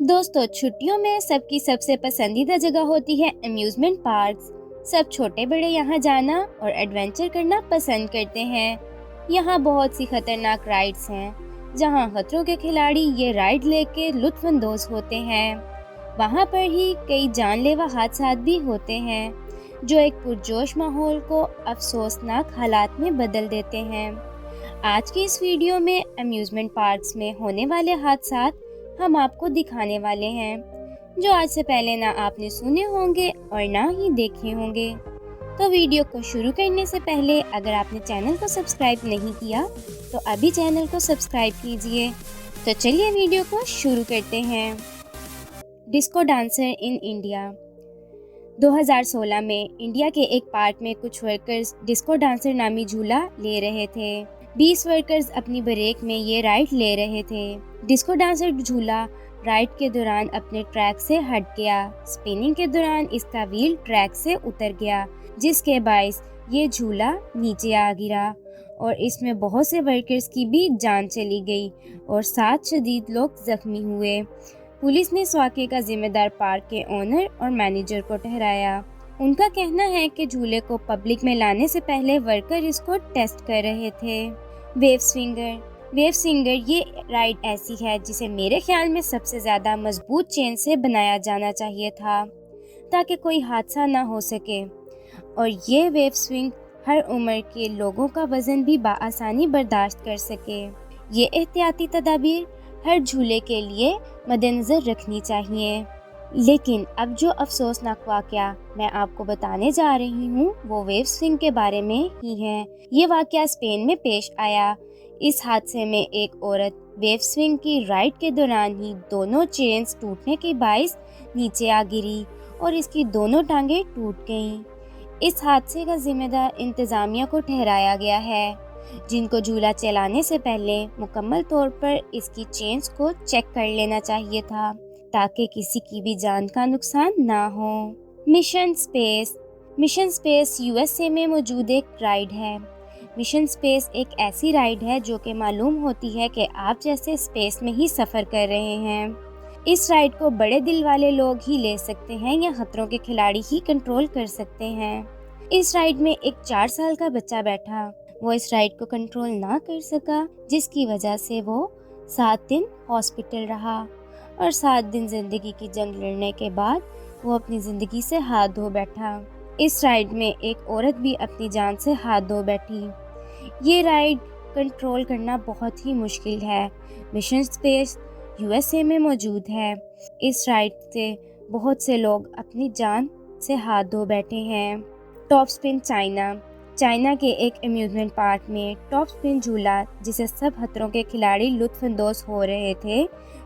दोस्तों, छुट्टियों में सबकी सबसे पसंदीदा जगह होती है अम्यूज़मेंट पार्क्स। सब छोटे बड़े यहाँ जाना और एडवेंचर करना पसंद करते हैं। यहाँ बहुत सी खतरनाक राइड्स हैं, जहाँ खतरों के खिलाड़ी ये राइड लेके लुत्फ़अंदोज़ होते हैं। वहाँ पर ही कई जानलेवा हादसात भी होते हैं, जो एक पुरजोश माहौल को अफसोसनाक हालात में बदल देते हैं। आज की इस वीडियो में अम्यूज़मेंट पार्क्स में होने वाले हादसात हम आपको दिखाने वाले हैं, जो आज से पहले ना आपने सुने होंगे और ना ही देखे होंगे। तो वीडियो को शुरू करने से पहले अगर आपने चैनल को सब्सक्राइब नहीं किया तो अभी चैनल को सब्सक्राइब कीजिए। तो चलिए वीडियो को शुरू करते हैं। Disco dancer in India. 2016 में इंडिया के एक पार्क में कुछ वर्कर्स डिस्को डांसर नामी झूला ले रहे थे। 20 वर्कर्स अपनी ब्रेक में ये राइड ले रहे थे। डिस्को डांसर झूला राइड के दौरान अपने ट्रैक से हट गया। स्पिनिंग के दौरान इसका व्हील ट्रैक से उतर गया, जिसके बायस ये झूला नीचे आ गिरा और इसमें बहुत से वर्कर्स की भी जान चली गई और 7 शदीद लोग जख्मी हुए। पुलिस ने इस वाक़े का जिम्मेदार पार्क के ओनर और मैनेजर को ठहराया। उनका कहना है कि झूले को पब्लिक में लाने से पहले वर्कर इसको टेस्ट कर रहे थे। वेव स्विंगर ये राइड ऐसी है जिसे मेरे ख्याल में सबसे ज़्यादा मजबूत चेन से बनाया जाना चाहिए था, ताकि कोई हादसा ना हो सके। और ये वेव स्विंग हर उम्र के लोगों का वज़न भी बआसानी बर्दाश्त कर सके। ये एहतियाती तदाबीर हर झूले के लिए मद्देनज़र रखनी चाहिए। लेकिन अब जो अफसोसनाक वाक़या मैं आपको बताने जा रही हूँ वो वेव स्विंग के बारे में ही है। ये वाक़या स्पेन में पेश आया। इस हादसे में एक औरत वेव स्विंग की राइड के दौरान ही दोनों चेन्स टूटने के बायस नीचे आ गिरी और इसकी दोनों टांगें टूट गईं। इस हादसे का जिम्मेदार इंतज़ामिया को ठहराया गया है, जिनको झूला चलाने से पहले मुकम्मल तौर पर इसकी चेन्स को चेक कर लेना चाहिए था, ताकि किसी की भी जान का नुकसान ना हो। मिशन स्पेस यूएसए में मौजूद एक राइड है। मिशन स्पेस एक ऐसी राइड है जो कि मालूम होती है कि आप जैसे स्पेस में ही सफ़र कर रहे हैं। इस राइड को बड़े दिल वाले लोग ही ले सकते हैं या खतरों के खिलाड़ी ही कंट्रोल कर सकते हैं। इस राइड में एक 4 साल का बच्चा बैठा। वो इस राइड को कंट्रोल ना कर सका, जिसकी वजह से वो 7 दिन हॉस्पिटल रहा और 7 दिन ज़िंदगी की जंग लड़ने के बाद वो अपनी ज़िंदगी से हाथ धो बैठा। इस राइड में एक औरत भी अपनी जान से हाथ धो बैठी। ये राइड कंट्रोल करना बहुत ही मुश्किल है। मिशन स्पेस यूएसए में मौजूद है। इस राइड से बहुत से लोग अपनी जान से हाथ धो बैठे हैं। टॉप स्पिन चाइना के एक अम्यूज़मेंट पार्क में टॉप स्पिन झूला, जिसे सब खतरों के खिलाड़ी लुत्फ़अंदोज़ हो रहे थे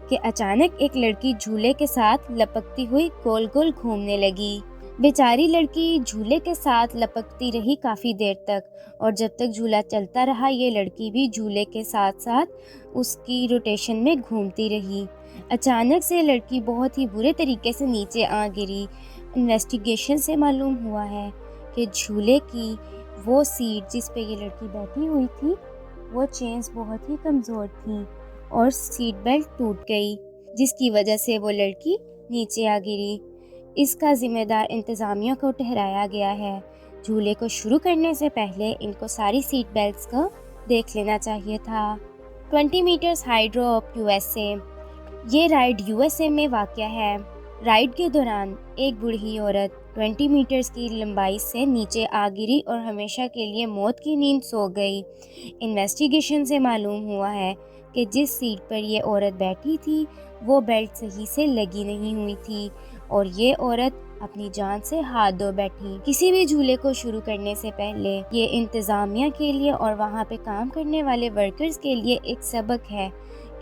कि अचानक एक लड़की झूले के साथ लपकती हुई गोल गोल घूमने लगी। बेचारी लड़की झूले के साथ लपकती रही काफ़ी देर तक, और जब तक झूला चलता रहा ये लड़की भी झूले के साथ साथ उसकी रोटेशन में घूमती रही। अचानक से लड़की बहुत ही बुरे तरीके से नीचे आ गिरी। इन्वेस्टिगेशन से मालूम हुआ है कि झूले की वो सीट जिस पे ये लड़की बैठी हुई थी वो चेन्स बहुत ही कमज़ोर थी और सीट बेल्ट टूट गई, जिसकी वजह से वो लड़की नीचे आ गिरी। इसका जिम्मेदार इंतज़ामिया को ठहराया गया है। झूले को शुरू करने से पहले इनको सारी सीट बेल्ट्स को देख लेना चाहिए था। 20 मीटर्स हाई ड्रॉप यूएसए। ये राइड यूएसए में वाक़या है। राइड के दौरान एक बूढ़ी औरत 20 मीटर्स की लंबाई से नीचे आ गिरी और हमेशा के लिए मौत की नींद सो गई। इन्वेस्टिगेशन से मालूम हुआ है कि जिस सीट पर ये औरत बैठी थी वो बेल्ट सही से लगी नहीं हुई थी और ये औरत अपनी जान से हाथ धो बैठी। किसी भी झूले को शुरू करने से पहले ये इंतज़ामिया के लिए और वहाँ पे काम करने वाले वर्कर्स के लिए एक सबक है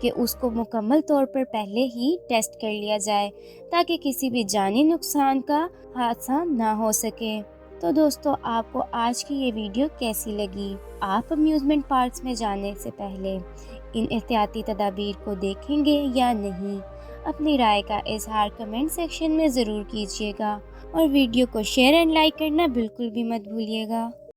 कि उसको मुकम्मल तौर पर पहले ही टेस्ट कर लिया जाए, ताकि किसी भी जानी नुकसान का हादसा ना हो सके। तो दोस्तों, आपको आज की ये वीडियो कैसी लगी? आप अम्यूज़मेंट पार्क्स में जाने से पहले इन एहतियाती तदाबीर को देखेंगे या नहीं? अपनी राय का इजहार कमेंट सेक्शन में ज़रूर कीजिएगा और वीडियो को शेयर एंड लाइक करना बिल्कुल भी मत भूलिएगा।